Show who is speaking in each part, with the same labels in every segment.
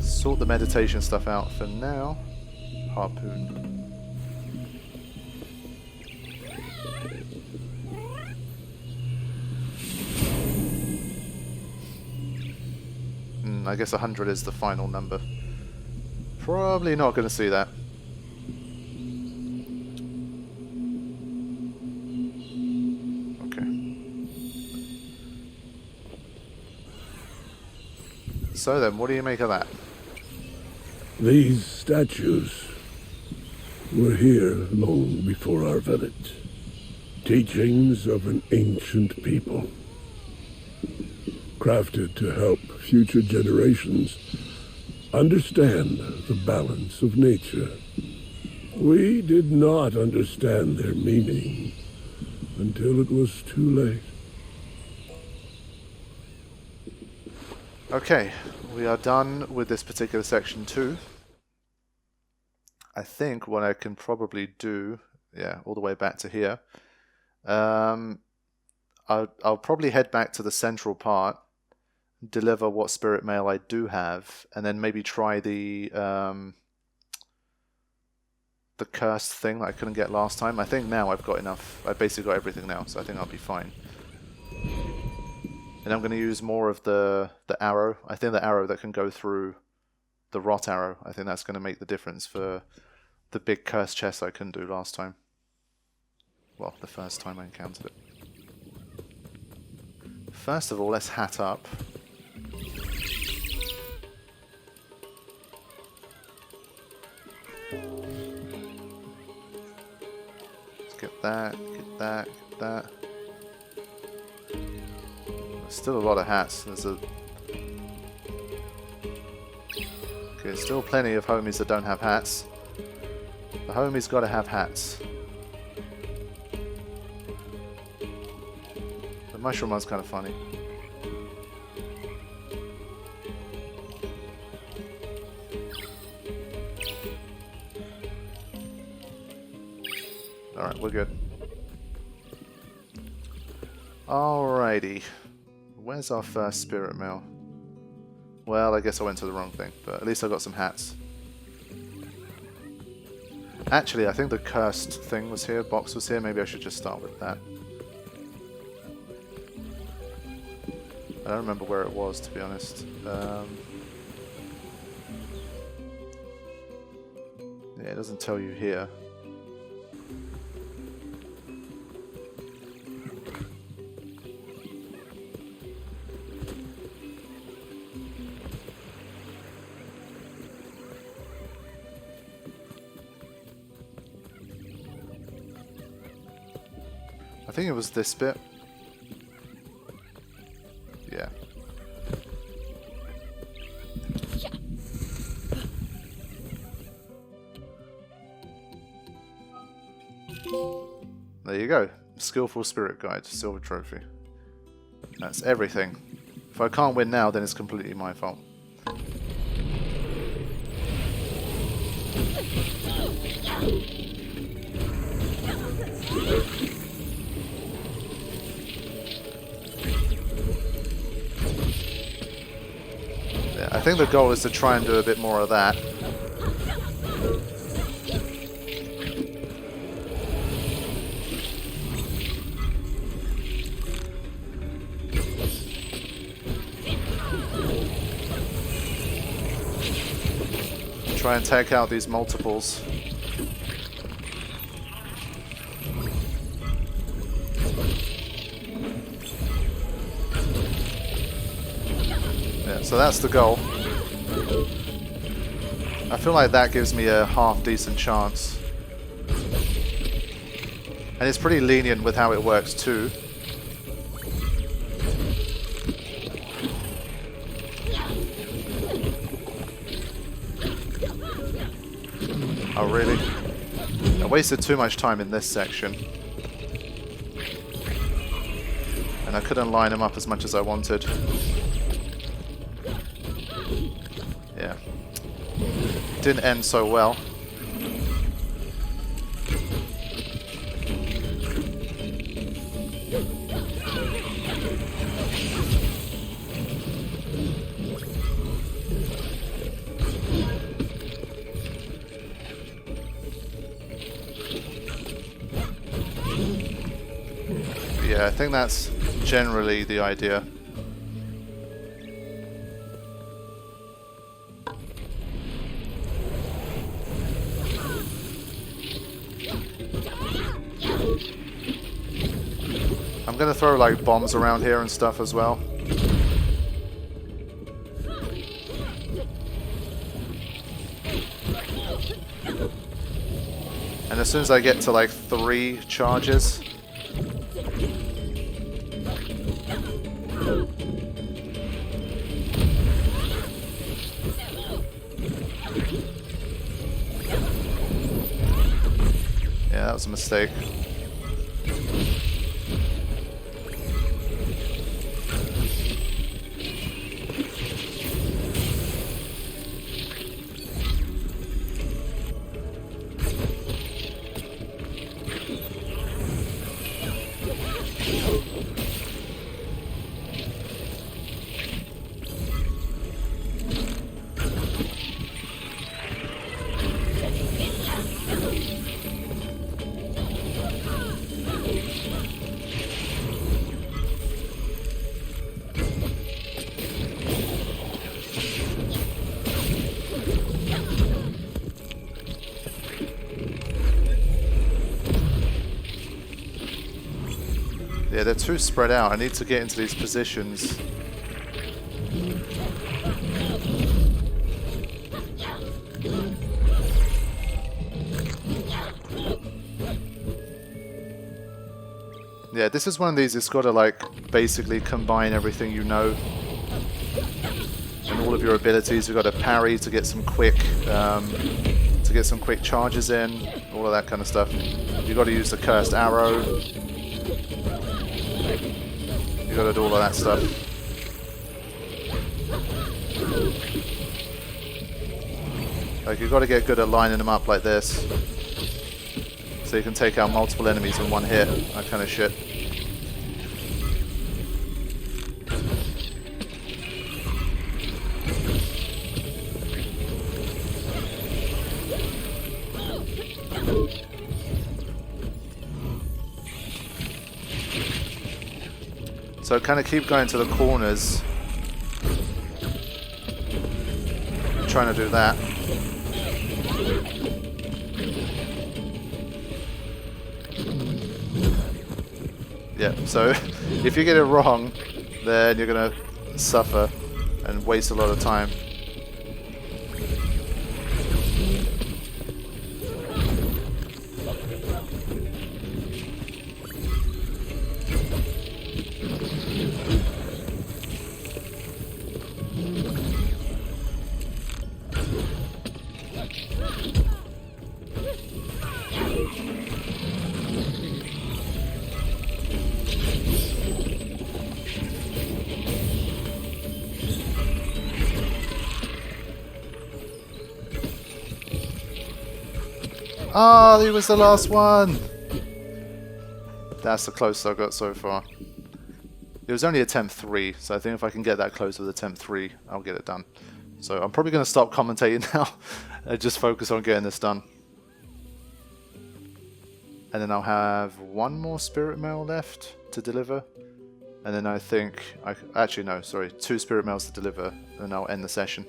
Speaker 1: Sort the meditation stuff out for now. Harpoon. I guess 100 is the final number. Probably not going to see that. Okay. So then, what do you make of that?
Speaker 2: These statues were here long before our village. Teachings of an ancient people. Crafted to help future generations understand the balance of nature. We did not understand their meaning until it was too late.
Speaker 1: Okay, we are done with this particular section too. I think what I can probably do, yeah, all the way back to here. I'll probably head back to the central part, deliver what spirit mail I do have, and then maybe try the cursed thing that I couldn't get last time. I think now I've got enough. I've basically got everything now, so I think I'll be fine. And I'm going to use more of the arrow. I think the arrow that can go through the rot arrow, I think that's going to make the difference for the big cursed chest I couldn't do last time. Well, the first time I encountered it. First of all, let's hat up. Let's get that, get that, get that. There's still a lot of hats. There's a... Okay, still plenty of homies that don't have hats. The homies gotta have hats. The mushroom one's kind of funny. Alright, we're good. Alrighty. Where's our first spirit mail? Well, I guess I went to the wrong thing, but at least I got some hats. Actually, I think the cursed thing was here, box was here. Maybe I should just start with that. I don't remember where it was, to be honest. Yeah, it doesn't tell you here. I think it was this bit. Yeah. There you go. Skillful Spirit Guide, Silver Trophy. That's everything. If I can't win now, then it's completely my fault. Yeah, I think the goal is to try and do a bit more of that. Try and take out these multiples. Yeah, so that's the goal. I feel like that gives me a half-decent chance. And it's pretty lenient with how it works too. Oh, really? I wasted too much time in this section. And I couldn't line them up as much as I wanted. Yeah. Didn't end so well. Yeah, I think that's generally the idea. I'm gonna throw like bombs around here and stuff as well. And as soon as I get to like 3 charges, yeah, that was a mistake. Yeah, they're too spread out. I need to get into these positions. Yeah, this is one of these, it's got to like basically combine everything you know. And all of your abilities. You've got to parry to get some quick charges in, all of that kind of stuff. You've got to use the cursed arrow. You gotta do all of that stuff. Like, you've got to get good at lining them up like this. So you can take out multiple enemies in one hit. That kind of shit. So kind of keep going to the corners, trying to do that. Yeah, so if you get it wrong, then you're going to suffer and waste a lot of time. Ah, he was the last one! That's the closest I got so far. It was only attempt 3, so I think if I can get that close with attempt 3, I'll get it done. So I'm probably going to stop commentating now and just focus on getting this done. And then I'll have 1 more spirit mail left to deliver. And then I think... actually, no, sorry. 2 spirit mails to deliver, and I'll end the session.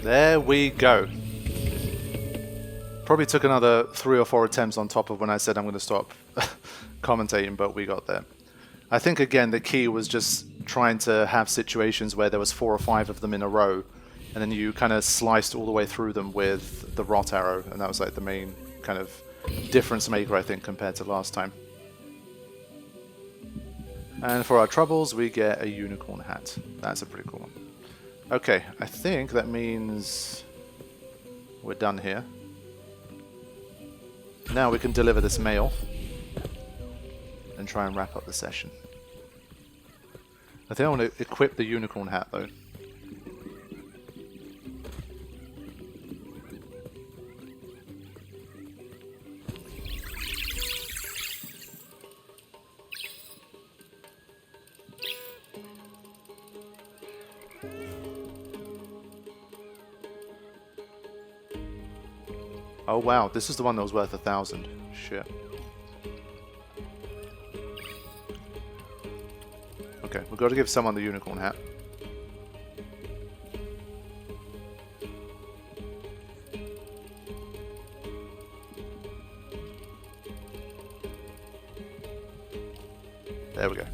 Speaker 1: There we go. Probably took another 3 or 4 attempts on top of when I said I'm going to stop commentating, but we got there. I think, again, the key was just trying to have situations where there was 4 or 5 of them in a row, and then you kind of sliced all the way through them with the rot arrow, and that was like the main kind of difference maker, I think, compared to last time. And for our troubles, we get a unicorn hat. That's a pretty cool one. Okay, I think that means we're done here. Now we can deliver this mail and try and wrap up the session. I think I want to equip the unicorn hat though. Oh wow, this is the one that was worth 1,000. Shit. Okay, we've got to give someone the unicorn hat. There we go.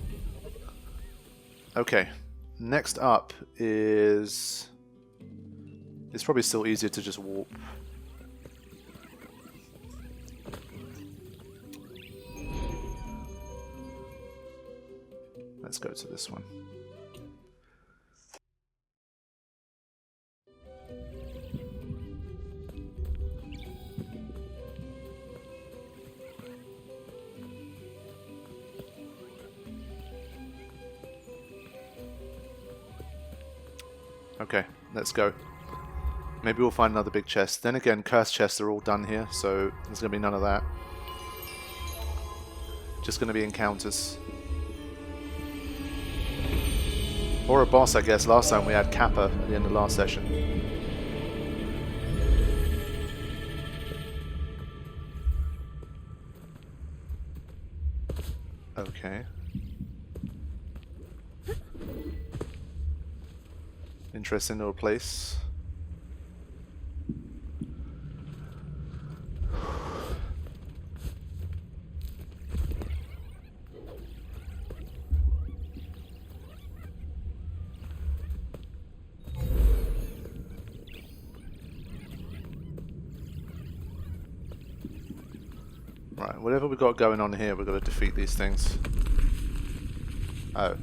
Speaker 1: Okay, next up is... It's probably still easier to just warp. Let's go to this one. Okay, let's go. Maybe we'll find another big chest. Then again, cursed chests are all done here, so there's going to be none of that. Just going to be encounters. Or a boss, I guess. Last time we had Kappa at the end of last session. Okay. Interesting little place. Right, whatever we've got going on here, we've got to defeat these things. Oh.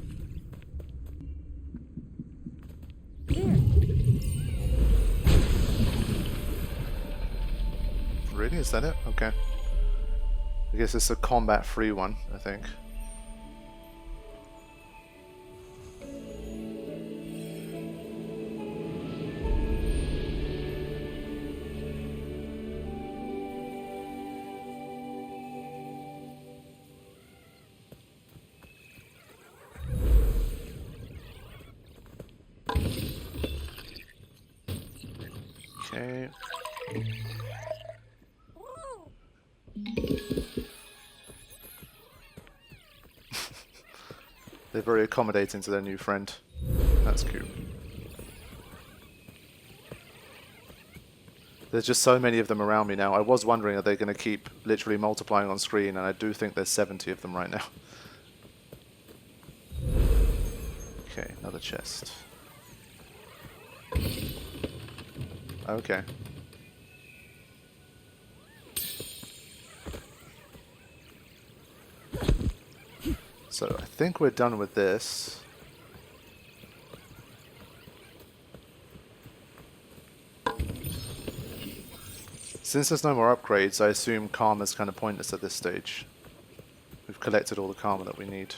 Speaker 1: Really? Is that it? Okay. I guess it's a combat-free one, I think. Okay. They're very accommodating to their new friend. That's cute. There's just so many of them around me now. I was wondering, are they going to keep literally multiplying on screen? And I do think there's 70 of them right now. Okay, another chest. Okay. So I think we're done with this. Since there's no more upgrades, I assume karma's kind of pointless at this stage. We've collected all the karma that we need.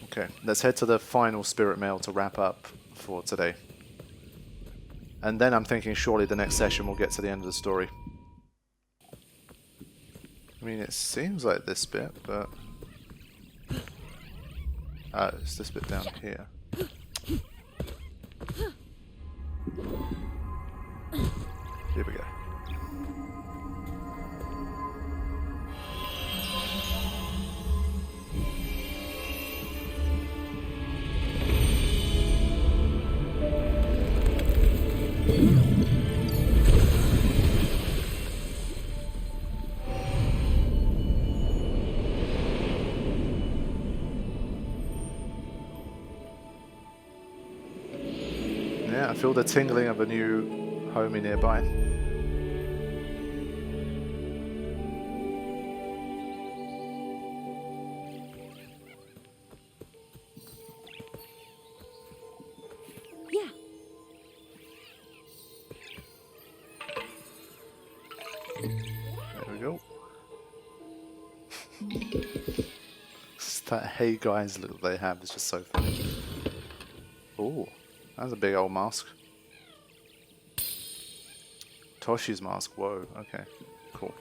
Speaker 1: Okay, let's head to the final spirit mail to wrap up for today. And then I'm thinking surely the next session we'll get to the end of the story. I mean, it seems like this bit, but... Oh, it's this bit down here. Here we go. Yeah, I feel the tingling of a new homie nearby.
Speaker 3: Yeah.
Speaker 1: There we go. It's that hey guys look they have is just so funny. Oh, that's a big old mask. Toshi's mask. Whoa. Okay. Cool.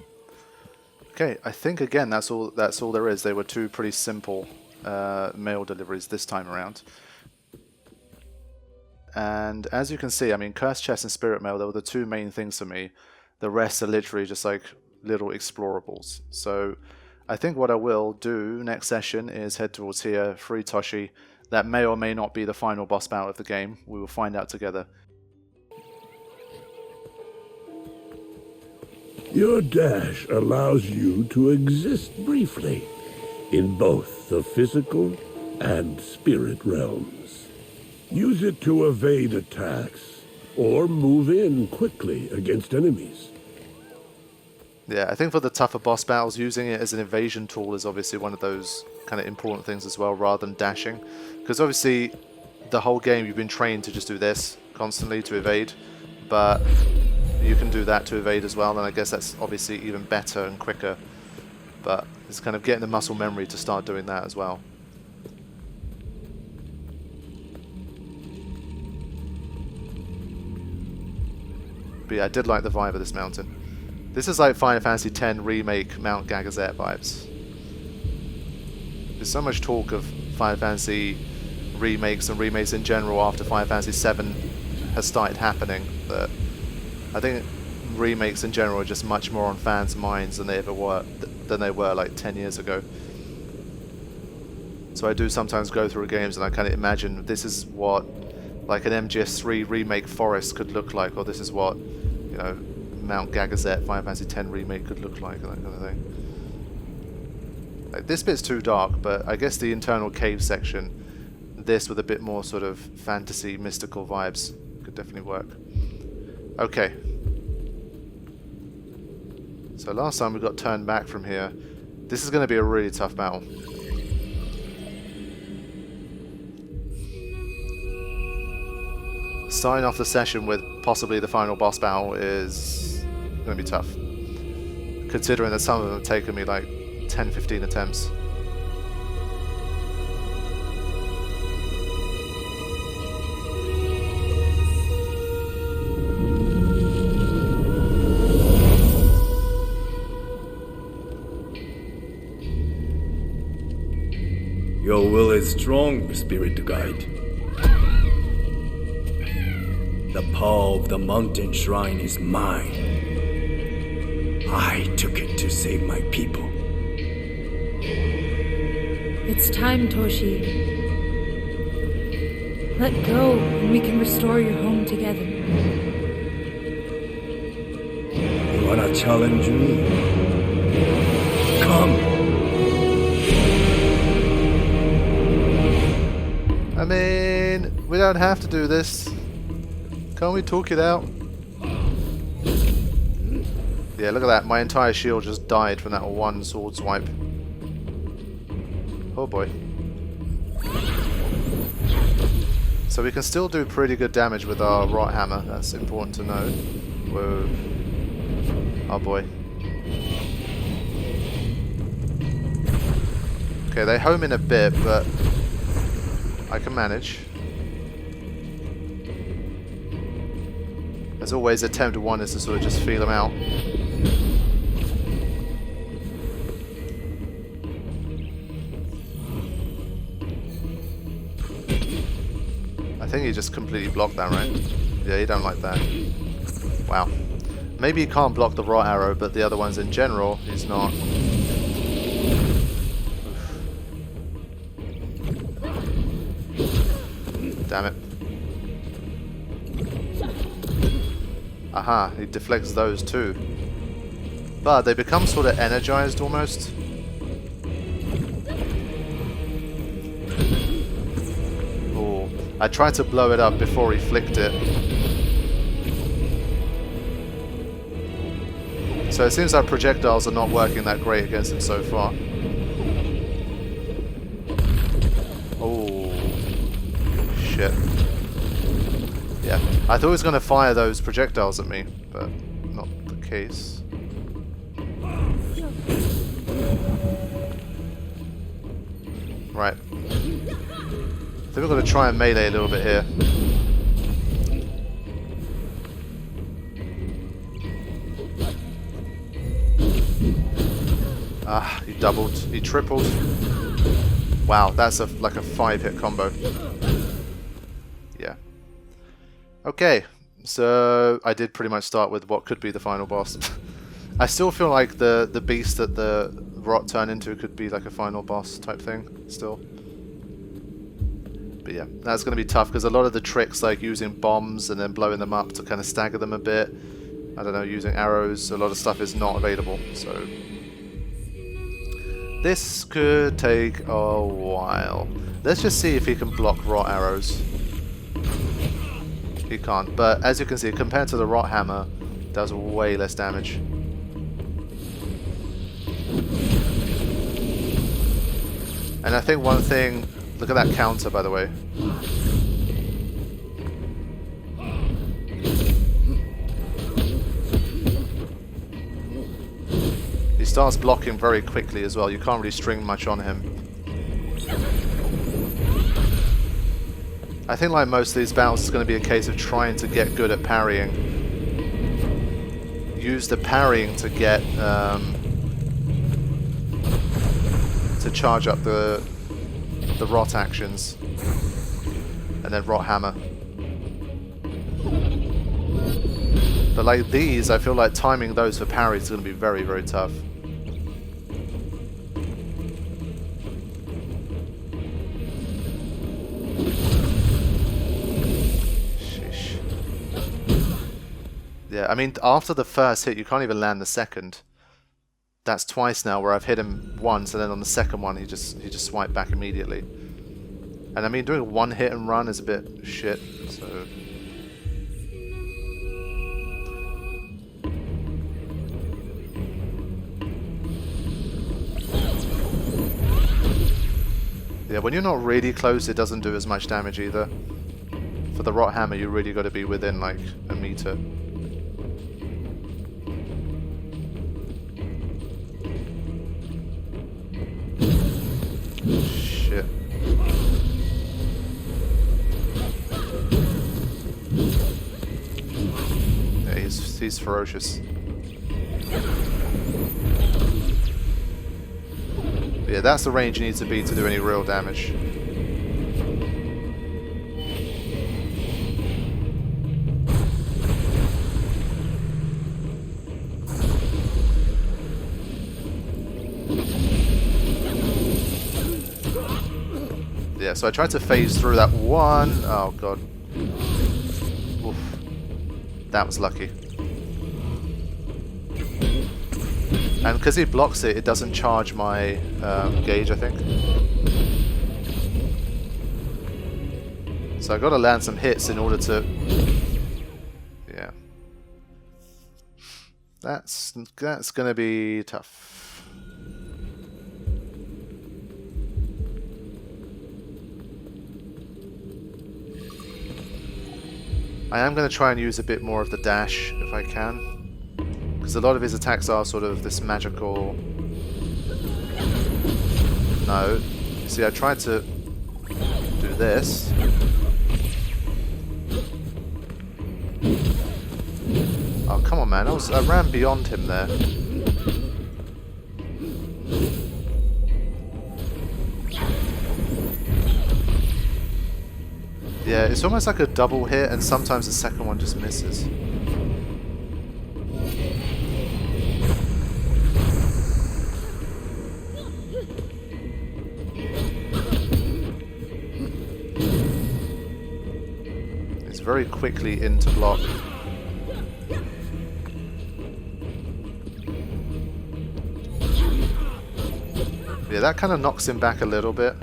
Speaker 1: Okay. I think again that's all there is. They were two pretty simple mail deliveries this time around. And as you can see, I mean, Curse Chest and Spirit Mail, they were the two main things for me. The rest are literally just like little explorables. So I think what I will do next session is head towards here, free Toshi. That may or may not be the final boss battle of the game. We will find out together.
Speaker 2: Your dash allows you to exist briefly in both the physical and spirit realms. Use it to evade attacks or move in quickly against enemies.
Speaker 1: Yeah, I think for the tougher boss battles, using it as an evasion tool is obviously one of those kind of important things as well, rather than dashing. Because obviously, the whole game you've been trained to just do this constantly to evade, but you can do that to evade as well, and I guess that's obviously even better and quicker. But it's kind of getting the muscle memory to start doing that as well. But yeah, I did like the vibe of this mountain. This is like Final Fantasy X Remake Mount Gagazet vibes. There's so much talk of Final Fantasy remakes and remakes in general after Final Fantasy VII has started happening that I think remakes in general are just much more on fans' minds than they were like 10 years ago. So I do sometimes go through games and I kind of imagine this is what like an MGS3 remake Forest could look like, or this is what, you know, Mount Gagazet Final Fantasy X Remake could look like, that kind of thing. Like, this bit's too dark, but I guess the internal cave section, this with a bit more sort of fantasy, mystical vibes, could definitely work. Okay. So last time we got turned back from here. This is going to be a really tough battle. Starting off the session with possibly the final boss battle is going to be tough. Considering that some of them have taken me like 10-15 attempts.
Speaker 4: Your will is strong, Spirit Guide. The power of the mountain shrine is mine. I took it to save my people.
Speaker 3: It's time, Toshi. Let go, and we can restore your home together.
Speaker 4: You wanna challenge me? Come!
Speaker 1: I mean, we don't have to do this. Can't we talk it out? Yeah, look at that. My entire shield just died from that one sword swipe. Oh boy. So we can still do pretty good damage with our rot hammer. That's important to know. Whoa. Oh boy. Okay, they home in a bit, but I can manage. As always, attempt one is to sort of just feel them out. I think he just completely blocked that, right? Yeah, he don't like that. Wow. Maybe he can't block the raw arrow, but the other ones in general, he's not. Damn it. Aha, he deflects those too. But they become sort of energized almost. Oh, I tried to blow it up before he flicked it. So it seems like projectiles are not working that great against him so far. Oh, shit. Yeah, I thought he was going to fire those projectiles at me, but not the case. Right. I think we're going to try and melee a little bit here. Ah, he doubled. He tripled. Wow, that's like a 5-hit combo. Yeah. Okay, so I did pretty much start with what could be the final boss. I still feel like the beast that the rot turned into could be like a final boss type thing, still. But yeah, that's going to be tough because a lot of the tricks like using bombs and then blowing them up to kind of stagger them a bit, I don't know, using arrows, a lot of stuff is not available, so... This could take a while. Let's just see if he can block rot arrows. He can't, but as you can see, compared to the rot hammer, it does way less damage. And I think one thing, look at that counter by the way. He starts blocking very quickly as well, you can't really string much on him. I think like most of these battles, it's going to be a case of trying to get good at parrying. Use the parrying to get, to charge up the rot actions. And then rot hammer. But like these, I feel like timing those for parries is going to be very, very tough. Yeah, I mean, after the first hit, you can't even land the second. That's twice now where I've hit him once, and then on the second one, he just swiped back immediately. And I mean, doing one hit and run is a bit shit, so... Yeah, when you're not really close, it doesn't do as much damage either. For the rot hammer, you really got to be within like a meter. Shit. Yeah, he's ferocious. But yeah, that's the range you need to be to do any real damage. Yeah, so I tried to phase through that one. Oh god. Oof. That was lucky. And because he blocks it, it doesn't charge my gauge, I think. So I got to land some hits in order to... Yeah. That's going to be tough. I am going to try and use a bit more of the dash if I can, because a lot of his attacks are sort of this magical... No. See, I tried to do this. Oh, come on, man. I ran beyond him there. Yeah, it's almost like a double hit, and sometimes the second one just misses. It's very quickly into block. Yeah, that kind of knocks him back a little bit.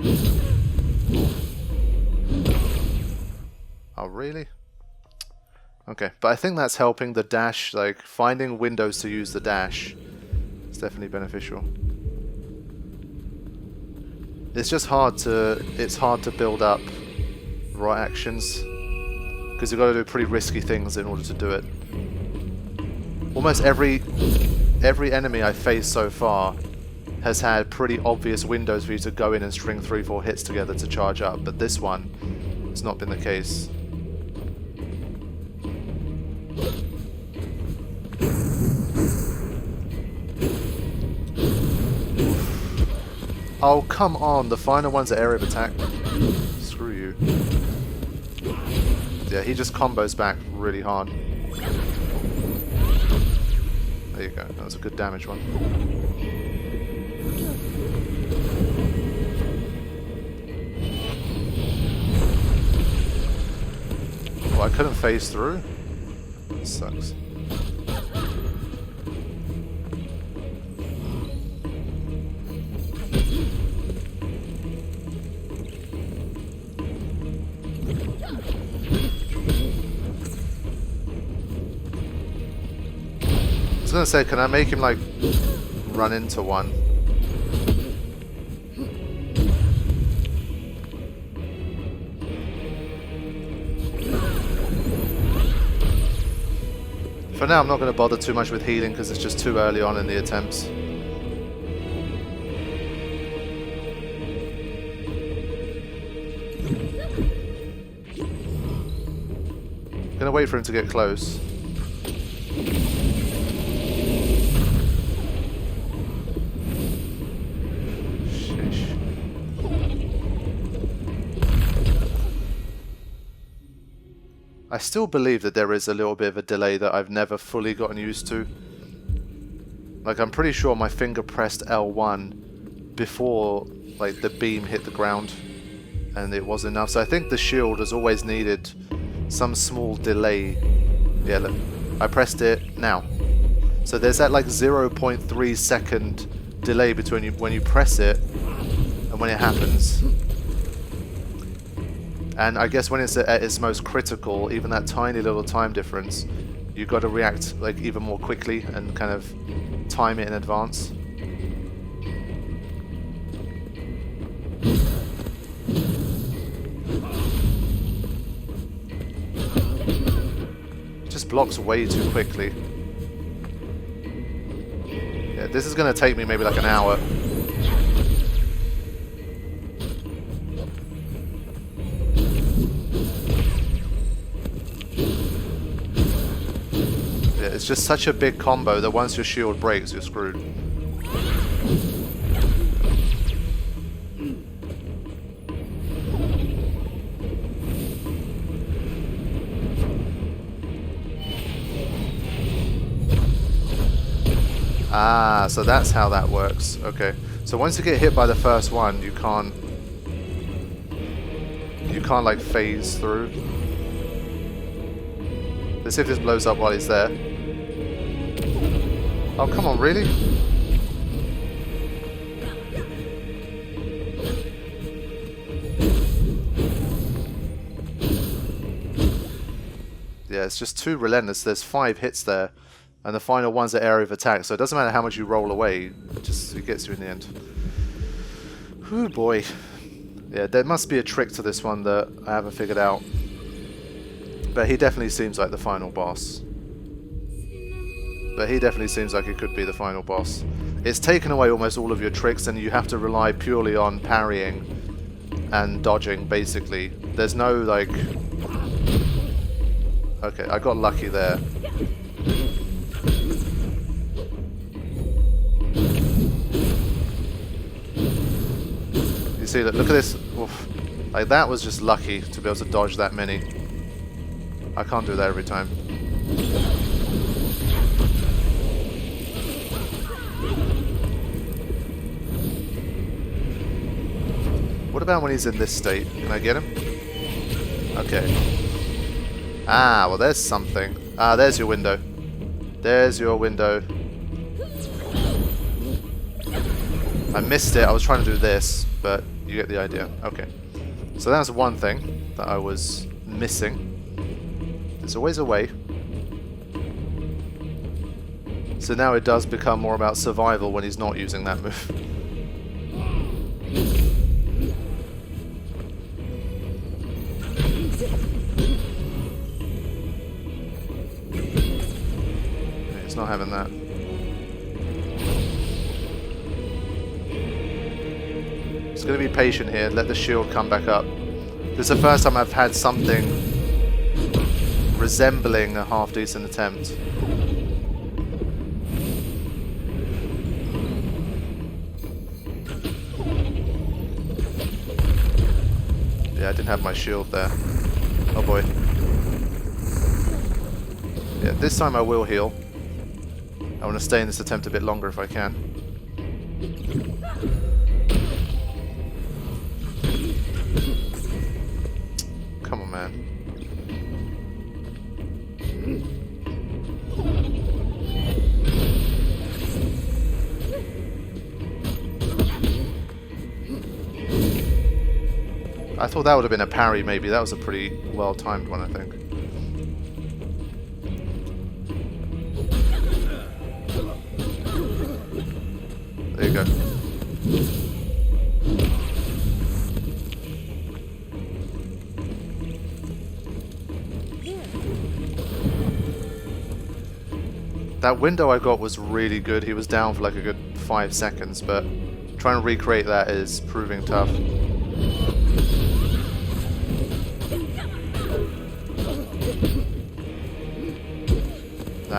Speaker 1: Oh, really? Okay, but I think that's helping the dash, like, finding windows to use the dash. It's definitely beneficial. It's just hard to build up right actions, because you've got to do pretty risky things in order to do it. Almost every enemy I've faced so far has had pretty obvious windows for you to go in and string 3-4 hits together to charge up, but this one has not been the case. Oh, come on, the final one's an area of attack. Screw you. Yeah, he just combos back really hard. There you go, that was a good damage one. Oh, I couldn't phase through? That sucks. I was gonna say, can I make him like run into one? For now, I'm not going to bother too much with healing because it's just too early on in the attempts. Gonna wait for him to get close. I still believe that there is a little bit of a delay that I've never fully gotten used to. Like, I'm pretty sure my finger pressed L1 before, like, the beam hit the ground, and it wasn't enough. So I think the shield has always needed some small delay. Yeah, look, I pressed it now. So there's that, like, 0.3 second delay between when you press it and when it happens. And I guess when it's at its most critical, even that tiny little time difference, you've got to react like even more quickly and kind of time it in advance. It just blocks way too quickly. Yeah, this is going to take me maybe like an hour. It's just such a big combo that once your shield breaks, you're screwed. Ah, so that's how that works. Okay. So once you get hit by the first one, you can't like phase through. Let's see if this blows up while he's there. Oh, come on, really? Yeah, it's just too relentless. There's 5 hits there, and the final one's the area of attack, so it doesn't matter how much you roll away, it gets you in the end. Ooh, boy. Yeah, there must be a trick to this one that I haven't figured out. But he definitely seems like the final boss. But he definitely seems like it could be the final boss. It's taken away almost all of your tricks, and you have to rely purely on parrying and dodging, basically. There's no, like... Okay, I got lucky there. You see, look at this. Oof. Like, that was just lucky to be able to dodge that many. I can't do that every time. What about when he's in this state? Can I get him? Okay. Ah, well, there's something. Ah, there's your window. There's your window. I missed it. I was trying to do this, but you get the idea. Okay. So that's one thing that I was missing. There's always a way. So now it does become more about survival when he's not using that move. He's not having that. Just going to be patient here, let the shield come back up. This is the first time I've had something resembling a half-decent attempt. Yeah, I didn't have my shield there. Oh boy. Yeah, this time I will heal. I want to stay in this attempt a bit longer if I can. Come on, man. I thought that would have been a parry, maybe. That was a pretty well-timed one, I think. There you go. That window I got was really good. He was down for like a good 5 seconds, but trying to recreate that is proving tough.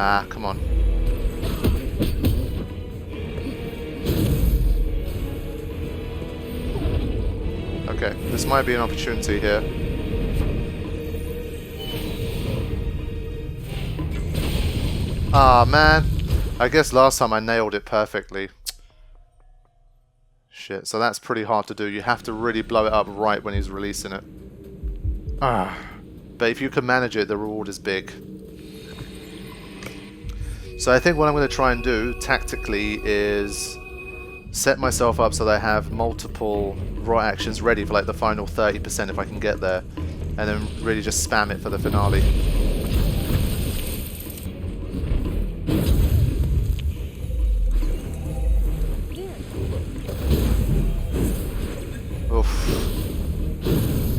Speaker 1: Ah, come on. Okay, this might be an opportunity here. Ah, man. I guess last time I nailed it perfectly. Shit, so that's pretty hard to do. You have to really blow it up right when he's releasing it. Ah. But if you can manage it, the reward is big. So I think what I'm going to try and do, tactically, is set myself up so that I have multiple raw actions ready for like the final 30% if I can get there. And then really just spam it for the finale. Oof.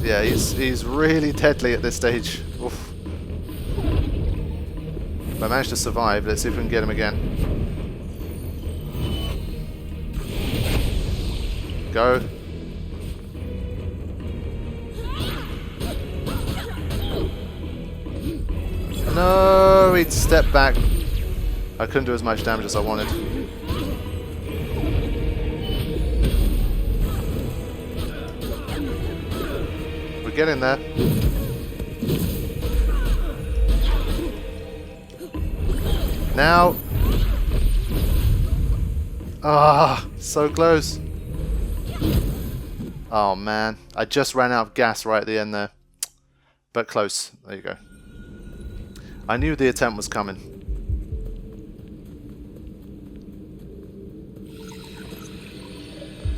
Speaker 1: Yeah, he's really deadly at this stage. Oof. I managed to survive. Let's see if we can get him again. Go. No, he'd stepped back. I couldn't do as much damage as I wanted. We're getting there. Now. Ah, so close. Oh man, I just ran out of gas right at the end there. But close. There you go. I knew the attempt was coming.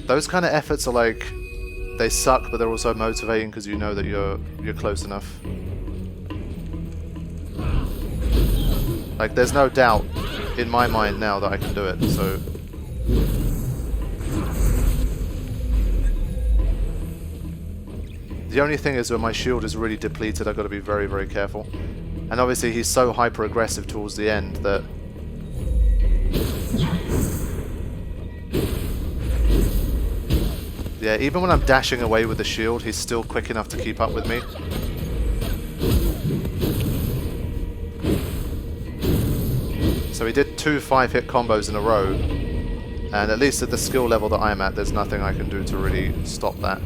Speaker 1: Those kind of efforts are like, they suck, but they're also motivating because you know that you're close enough. Like, there's no doubt in my mind now that I can do it, so... The only thing is when my shield is really depleted, I've got to be very, very careful. And obviously he's so hyper-aggressive towards the end that... Yeah, even when I'm dashing away with the shield, he's still quick enough to keep up with me. So he did 2 5-hit combos in a row, and at least at the skill level that I'm at, there's nothing I can do to really stop that.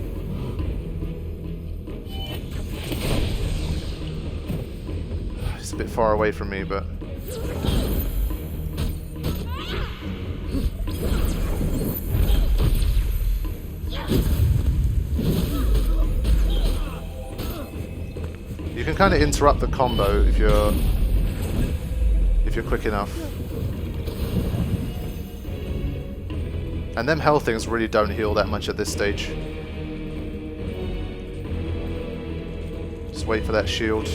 Speaker 1: He's a bit far away from me, but... You can kind of interrupt the combo if you're quick enough. And them health things really don't heal that much at this stage. Just wait for that shield.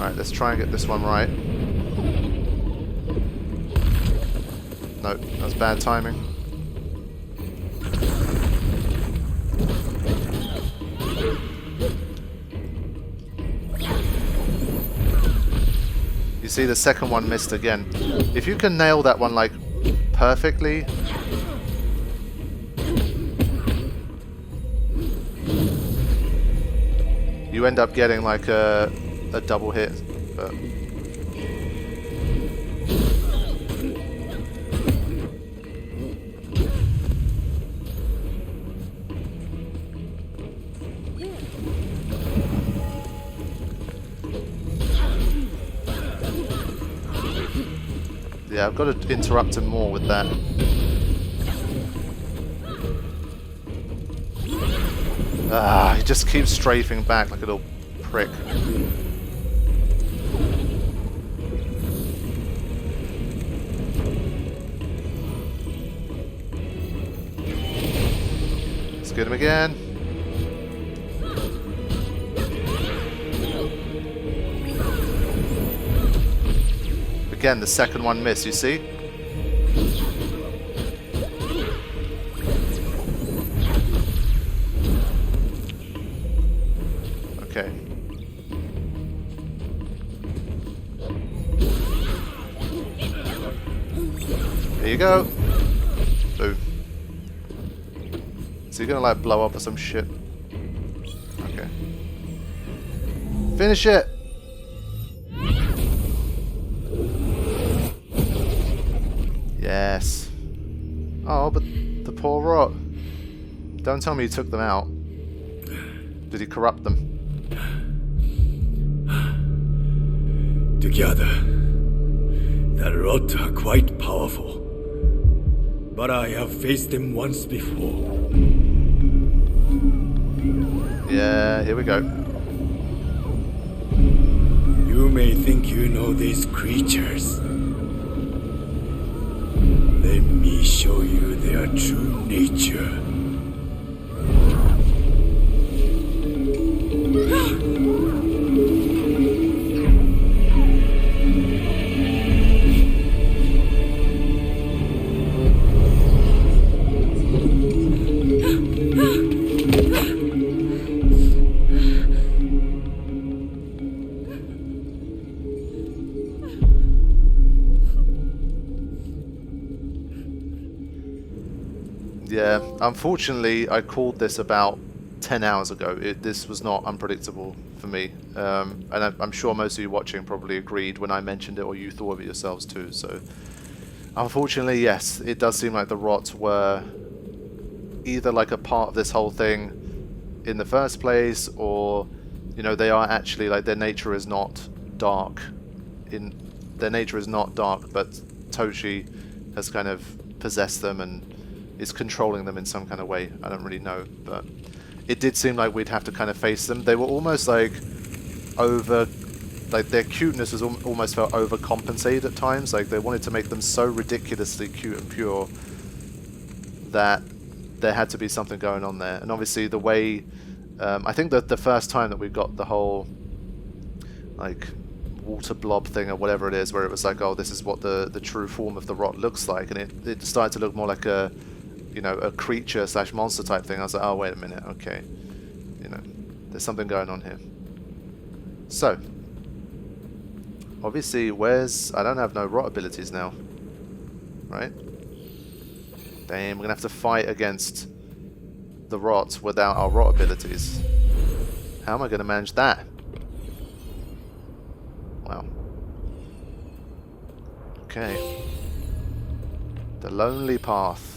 Speaker 1: Alright, let's try and get this one right. Nope, that was bad timing. You see, the second one missed again. If you can nail that one, like, perfectly... you end up getting, like, a double hit. But... yeah, I've got to interrupt him more with that. Ah, he just keeps strafing back like a little prick. Let's get him again. Again, the second one missed, you see? Okay. Here you go. Boom. Is he gonna like blow up or some shit? Okay. Finish it! Yes. Oh, but the poor rot. Don't tell me you took them out. Did he corrupt them?
Speaker 4: Together, the rot are quite powerful. But I have faced them once before.
Speaker 1: Yeah, here we go.
Speaker 4: You may think you know these creatures. Let me show you their true nature.
Speaker 1: Yeah, unfortunately, I called this about 10 hours ago. This was not unpredictable for me. And I'm sure most of you watching probably agreed when I mentioned it, or you thought of it yourselves too. So, unfortunately, yes, it does seem like the rot were either like a part of this whole thing in the first place, or, you know, they are actually, like, their nature is not dark. Their nature is not dark, but Toshi has kind of possessed them and is controlling them in some kind of way. I don't really know, but it did seem like we'd have to kind of face them. They were almost like like their cuteness was almost felt overcompensated at times. Like they wanted to make them so ridiculously cute and pure that there had to be something going on there. And obviously the way, I think that the first time that we got the whole like water blob thing or whatever it is, where it was like, oh, this is what the true form of the rot looks like, and it started to look more like a, you know, a creature / monster type thing. I was like, oh, wait a minute, okay, you know, there's something going on here. So, obviously, I don't have no rot abilities now, right? Damn, we're gonna have to fight against the rot without our rot abilities. How am I gonna manage that? Wow. Okay. The lonely path.